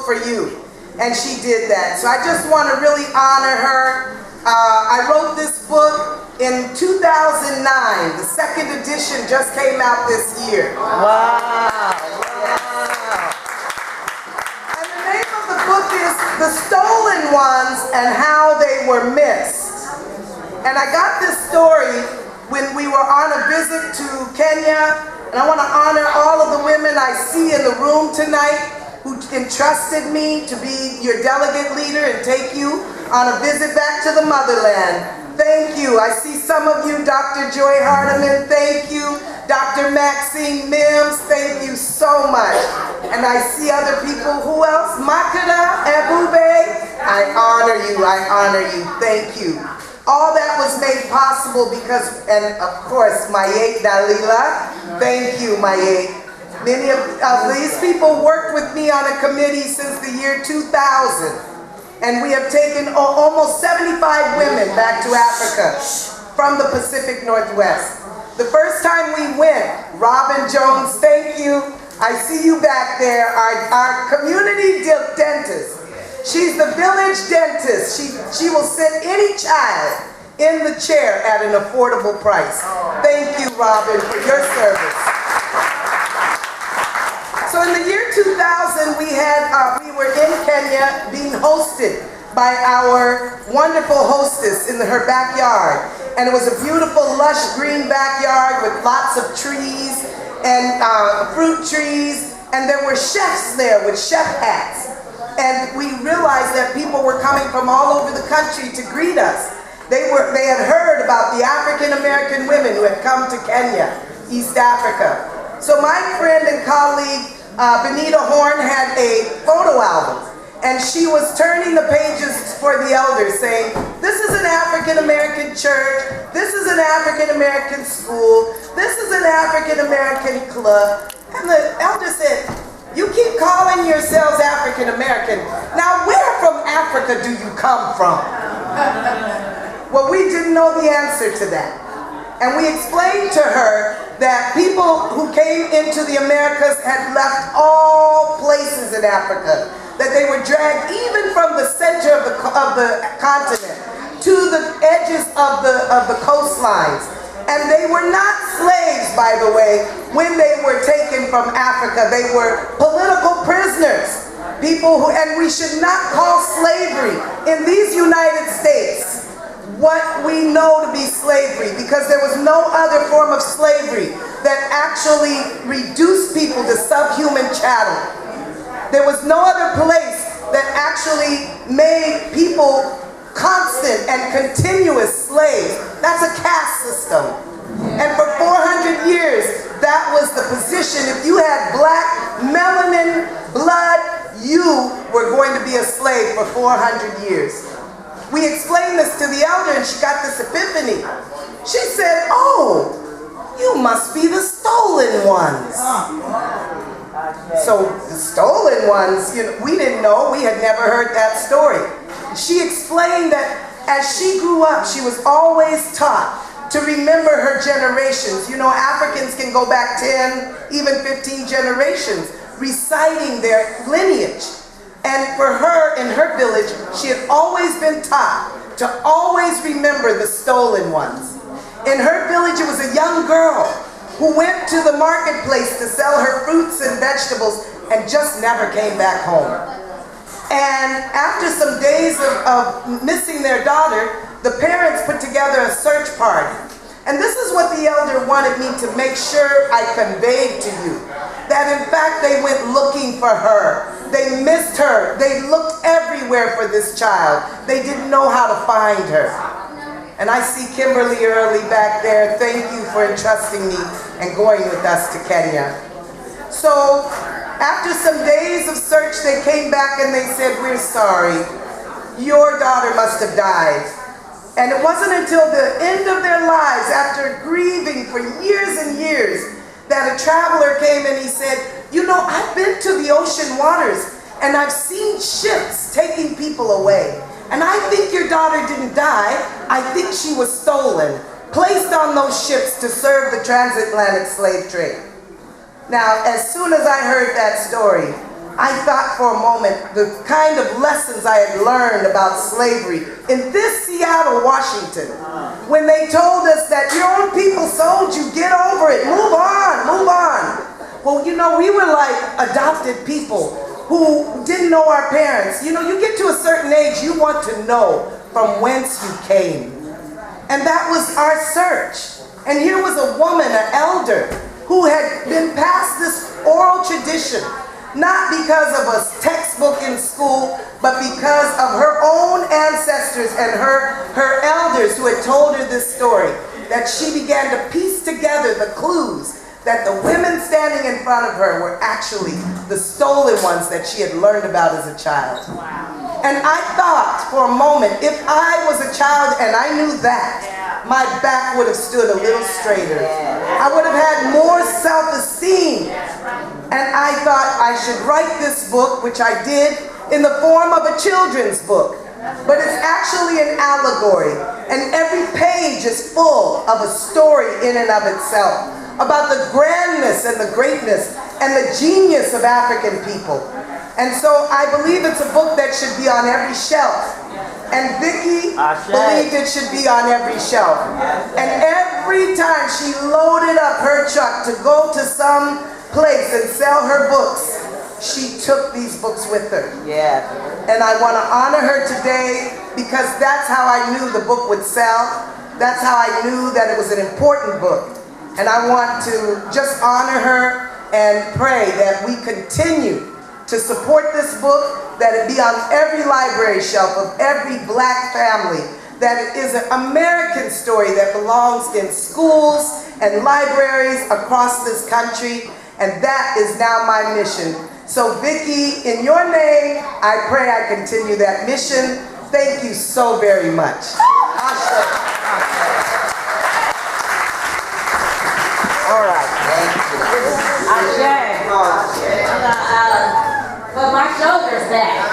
for you. And she did that. So I just want to really honor her. I wrote this book in 2009. The second edition just came out this year. Wow. And the name of the book is The Stolen Ones and How They Were Missed. And I got this story when we were on a visit to Kenya. And I want to honor all of the women I see in the room tonight who entrusted me to be your delegate leader and take you on a visit back to the motherland. Thank you. I see some of you, Dr. Joy Hardiman, thank you. Dr. Maxine Mims, thank you so much. And I see other people, who else? Makara Ebube, I honor you, thank you. All that was made possible because, and of course, Mayet Dalila, thank you, Mayet. Many of these people worked with me on a committee since the year 2000. And we have taken almost 75 women back to Africa from the Pacific Northwest. The first time we went, Robin Jones, thank you. I see you back there, our community dentist. She's the village dentist. She will sit any child in the chair at an affordable price. Thank you, Robin, for your service. So in the year 2000, we were in Kenya being hosted by our wonderful hostess in her backyard. And it was a beautiful, lush green backyard with lots of trees and fruit trees. And there were chefs there with chef hats. And we realized that people were coming from all over the country to greet us. They had heard about the African-American women who had come to Kenya, East Africa. So my friend and colleague, Benita Horn, had a photo album, and she was turning the pages for the elders saying, this is an African-American church, this is an African-American school, this is an African-American club. And the elder said, you keep calling yourselves African-American. Now where from Africa do you come from? Well, we didn't know the answer to that. And we explained to her that people who came into the Americas had left all places in Africa, that they were dragged even from the center of the continent to the edges of the coastlines. And they were not slaves, by the way, when they were taken from Africa. They were political prisoners. People who, and we should not call slavery in these United States what we know to be slavery, because there was no other form of slavery that actually reduced people to subhuman chattel. There was no other place that actually made people constant and continuous slaves. That's a caste system. And for 400 years, that was the position. If you had black melanin blood, you were going to be a slave for 400 years. We explained this to the elder and she got this epiphany. She said, oh, you must be the stolen ones. So the stolen ones, we didn't know. We had never heard that story. She explained that as she grew up, she was always taught to remember her generations. Africans can go back 10, even 15 generations, reciting their lineage. And for her, in her village, she had always been taught to always remember the stolen ones. In her village, it was a young girl who went to the marketplace to sell her fruits and vegetables and just never came back home. And after some days of missing their daughter, the parents put together a search party. And this is what the elder wanted me to make sure I conveyed to you. That in fact they went looking for her. They missed her. They looked everywhere for this child. They didn't know how to find her. And I see Kimberly Early back there. Thank you for entrusting me and going with us to Kenya. So after some days of search, they came back and they said, we're sorry. Your daughter must have died. And it wasn't until the end of their lives, after grieving for years and years, that a traveler came and he said, I've been to the ocean waters and I've seen ships taking people away. And I think your daughter didn't die. I think she was stolen, placed on those ships to serve the transatlantic slave trade. Now, as soon as I heard that story, I thought for a moment the kind of lessons I had learned about slavery in this Seattle, Washington, when they told us that your own people sold you, get over it, move on, move on. Well, you know, we were like adopted people who didn't know our parents. You know, you get to a certain age, you want to know from whence you came. And that was our search. And here was a woman, an elder, who had been passed this oral tradition, not because of a textbook in school, but because of her own ancestors and her elders who had told her this story, that she began to piece together the clues that the women standing in front of her were actually the stolen ones that she had learned about as a child. Wow. And I thought for a moment, if I was a child and I knew that, my back would have stood a little straighter. I would have had more self-esteem. And I thought I should write this book, which I did, in the form of a children's book. But it's actually an allegory. And every page is full of a story in and of itself about the grandness and the greatness and the genius of African people. And so I believe it's a book that should be on every shelf. And Vickie believed it should be on every shelf. And every time she loaded up her truck to go to some place and sell her books, she took these books with her. Yeah. And I want to honor her today because that's how I knew the book would sell. That's how I knew that it was an important book. And I want to just honor her and pray that we continue to support this book, that it be on every library shelf of every black family, that it is an American story that belongs in schools and libraries across this country, and that is now my mission. So Vickie, in your name, I pray I continue that mission. Thank you so very much. All right, thank you. Ashe. Put my shoulders back.